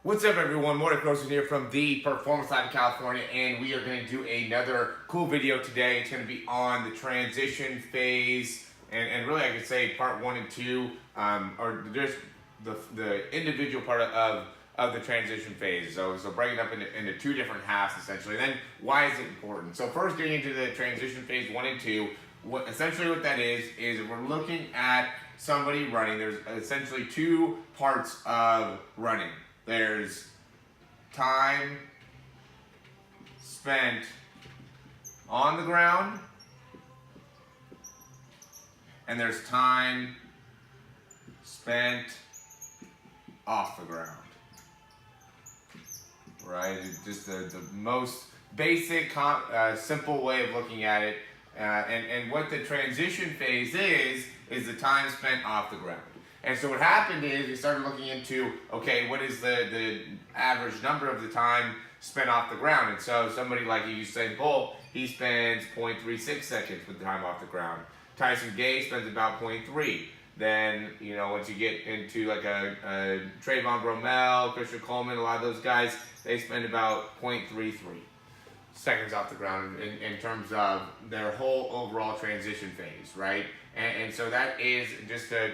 What's up, everyone? Morey Croson here from the Performance Lab in California, and we are going to do another cool video today. It's going to be on the transition phase, and really I could say part 1 and 2, or just the individual part of the transition phase. So breaking up into two different halves, essentially. Then, why is it important? So first, getting into the transition phase 1 and 2, essentially what that is we're looking at somebody running. There's essentially two parts of running. There's time spent on the ground, and there's time spent off the ground. Right? It's just the most basic, simple way of looking at it. And what the transition phase is the time spent off the ground. And so what happened is we started looking into, okay, what is the average number of the time spent off the ground? And so somebody like Usain Bolt, he spends 0.36 seconds with time off the ground. Tyson Gay spends about 0.3. Then, once you get into like a Trayvon Bromell, Christian Coleman, a lot of those guys, they spend about 0.33 seconds off the ground in terms of their whole overall transition phase, right? And so that is just to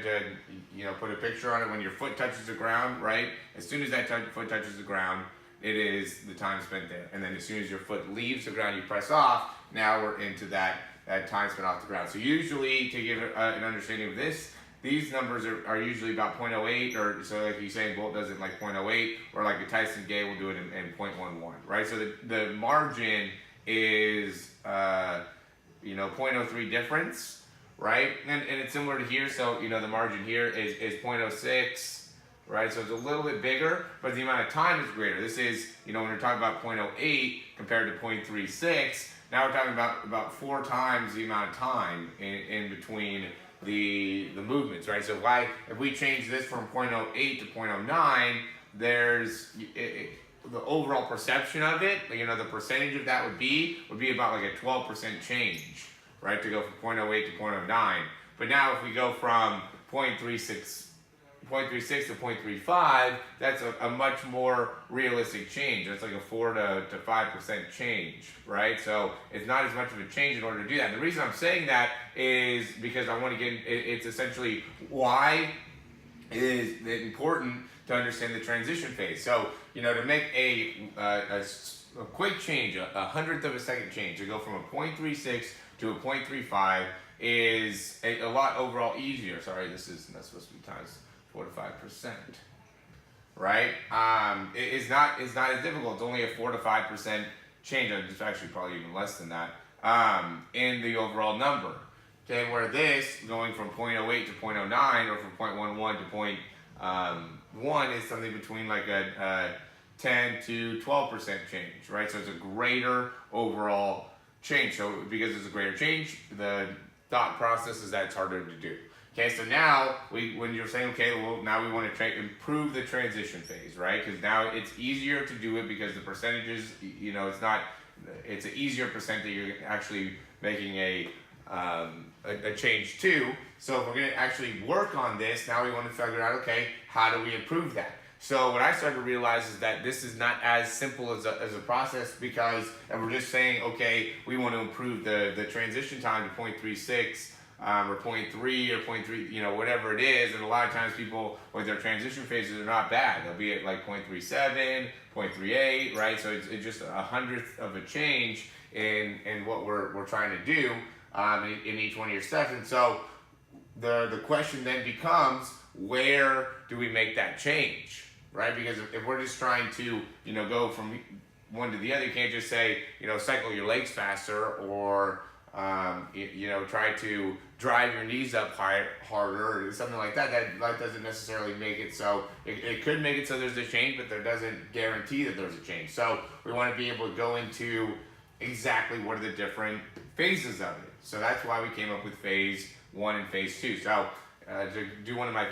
put a picture on it. When your foot touches the ground, right? As soon as that foot touches the ground, it is the time spent there. And then as soon as your foot leaves the ground, you press off. Now we're into that time spent off the ground. So usually, to give an understanding of this, these numbers are usually about 0.08, or so like Usain Bolt does it like 0.08, or like a Tyson Gay will do it in 0.11, right? So the margin is 0.03 difference, right? And it's similar to here. So the margin here is 0.06, right? So it's a little bit bigger, but the amount of time is greater. This is when we're talking about 0.08 compared to 0.36. Now we're talking about 4 times the amount of time in between the movements, right? So if we change this from 0.08 to 0.09, there's the overall perception of it, the percentage of that would be about like a 12% change, right? To go from 0.08 to 0.09. But now if we go from 0.36 to 0.35, that's a much more realistic change. That's like a 4 to 5% change, right? So it's not as much of a change in order to do that. And the reason I'm saying that is because I want to get, it's essentially why is it important to understand the transition phase. So, to make a quick change, a hundredth of a second change, to go from a 0.36 to a 0.35 is a lot overall easier. Sorry, that's supposed to be times 4 to 5%, right? It's not as difficult. It's only a 4 to 5% change. It's actually probably even less than that in the overall number. Okay, where this going from 0.08 to 0.09 or from 0.11 to 0.1 is something between like a 10 to 12% change, right? So it's a greater overall change. So because it's a greater change, the thought process is that it's harder to do. Okay, so now when you're saying, okay, well, now we want to improve the transition phase, right? Because now it's easier to do it because the percentages, it's an easier percent that you're actually making a change to. So if we're going to actually work on this, now we want to figure out, okay, how do we improve that? So what I started to realize is that this is not as simple as a process, because and we're just saying, okay, we want to improve the transition time to 0.36 or 0.3 or 0.3, whatever it is. And a lot of times people with their transition phases are not bad. They'll be at like 0.37, 0.38, right? So it's just a hundredth of a change in what we're trying to do in each one of your sessions. So the question then becomes, where do we make that change, right? Because if we're just trying to, go from one to the other, you can't just say, cycle your legs faster, or try to drive your knees up harder or something like that. That doesn't necessarily make it so. It could make it so there's a change, but there doesn't guarantee that there's a change. So we want to be able to go into exactly what are the different phases of it. So that's why we came up with phase 1 and phase 2. So to do one of my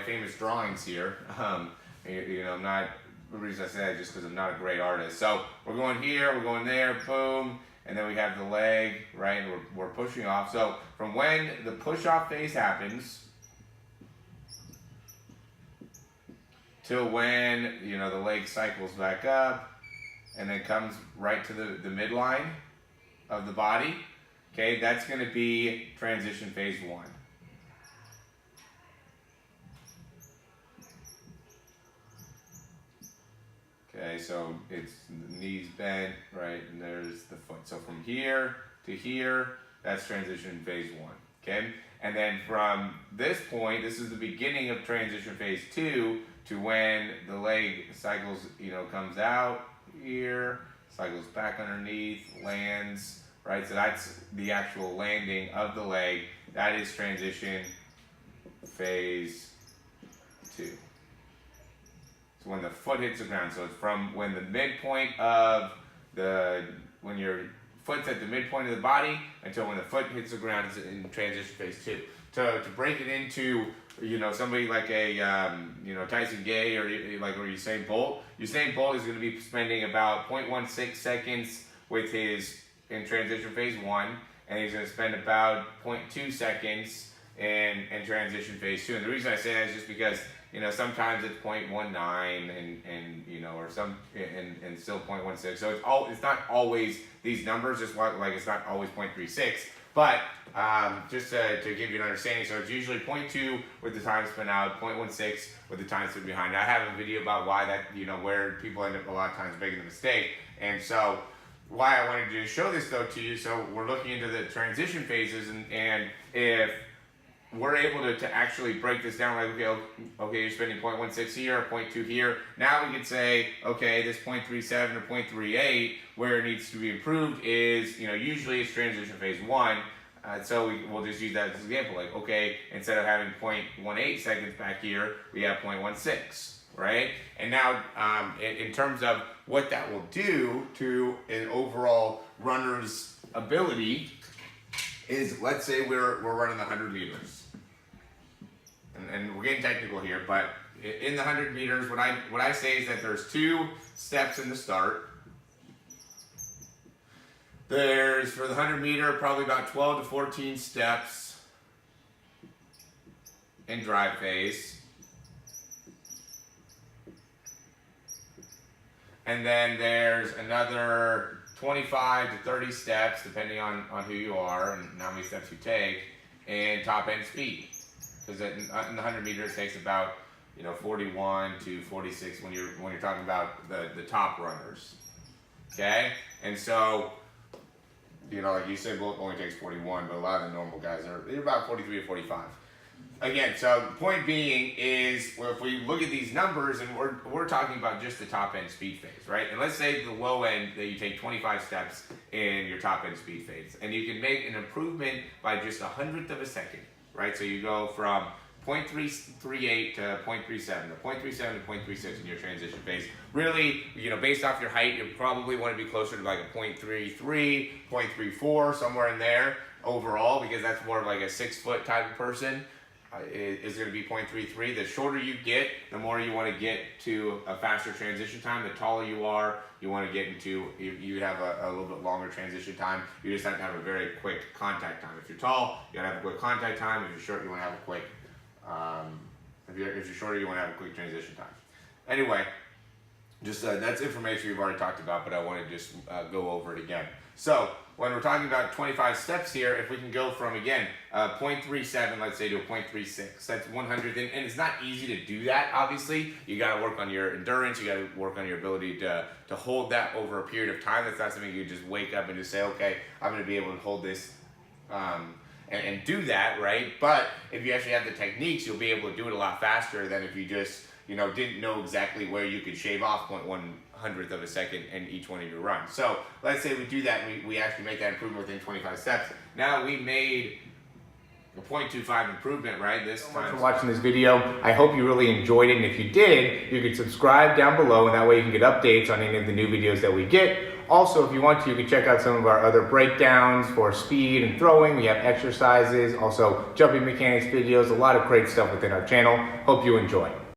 famous drawings here, I'm not, the reason I say that is just because I'm not a great artist. So we're going here, we're going there, boom, and then we have the leg, right, and we're pushing off. So from when the push-off phase happens till when, you know, the leg cycles back up and then comes right to the midline of the body. Okay, that's going to be transition phase 1. Okay, so it's the knees bent, right, and there's the foot. So from here to here, that's transition phase 1, okay? And then from this point, this is the beginning of transition phase 2 to when the leg cycles, you know, comes out here, cycles back underneath, lands, right? So that's the actual landing of the leg. That is transition phase 2. So when the foot hits the ground, so it's from when the midpoint of when your foot's at the midpoint of the body until when the foot hits the ground is in transition phase 2. To break it into, you know, somebody like a, you know, Tyson Gay or Usain Bolt. Usain Bolt is going to be spending about 0.16 seconds with in transition phase 1, and he's going to spend about 0.2 seconds in transition phase 2. And the reason I say that is just because, you know, sometimes it's 0.19 and you know, or and still 0.16. So it's not always these numbers, just like it's not always 0.36. But just to give you an understanding, so it's usually 0.2 with the time spent out, 0.16 with the time spent behind. I have a video about why that, you know, where people end up a lot of times making the mistake. And so why I wanted to show this though to you, so we're looking into the transition phases, and if we're able to actually break this down, like, okay, you're spending 0.16 here, 0.2 here. Now we could say, okay, this 0.37 or 0.38, where it needs to be improved is, you know, usually it's transition phase 1. So we'll just use that as an example. Like, okay, instead of having 0.18 seconds back here, we have 0.16, right? And now, in terms of what that will do to an overall runner's ability, is let's say we're running the 100 meters. And we're getting technical here, but in the 100 meters, what I say is that there's 2 steps in the start. There's, for the 100 meter, probably about 12 to 14 steps in drive phase. And then there's another 25 to 30 steps, depending on who you are and how many steps you take, in top end speed. Because in the 100 meters, it takes about, you know, 41 to 46 when you're talking about the top runners. Okay, and so, you know, like Usain Bolt only takes 41, but a lot of the normal guys they're about 43 to 45. Again, so the point being is, well, if we look at these numbers, and we're talking about just the top end speed phase, right? And let's say the low end that you take 25 steps in your top end speed phase, and you can make an improvement by just 1/100 of a second, right? So you go from 0.338 to 0.37, to 0.37 to 0.36 in your transition phase. Really, you know, based off your height, you probably want to be closer to like a 0.33, 0.34, somewhere in there overall, because that's more of like a 6-foot type of person. Is going to be 0.33. The shorter you get, the more you want to get to a faster transition time. The taller you are, you want to get into, you have a little bit longer transition time. You just have to have a very quick contact time. If you're tall, you got to have a quick contact time. If you're short, you want to have a quick, if you're shorter, you want to have a quick transition time. Anyway, just that's information we've already talked about, but I want to just go over it again. So when we're talking about 25 steps here, if we can go from, again, 0.37, let's say, to a 0.36, that's 100th. And it's not easy to do that, obviously. You got to work on your endurance. You got to work on your ability to hold that over a period of time. That's not something you just wake up and just say, okay, I'm going to be able to hold this and do that, right? But if you actually have the techniques, you'll be able to do it a lot faster than if you just, you know, didn't know exactly where you could shave off 0.1/100th of a second in each one of your runs. So let's say we do that and we actually make that improvement within 25 steps. Now we made a 0.25 improvement, right? This time. Thanks for watching this video. I hope you really enjoyed it, and if you did, you can subscribe down below, and that way you can get updates on any of the new videos that we get. Also, if you want to, you can check out some of our other breakdowns for speed and throwing. We have exercises, also jumping mechanics videos, a lot of great stuff within our channel. Hope you enjoy.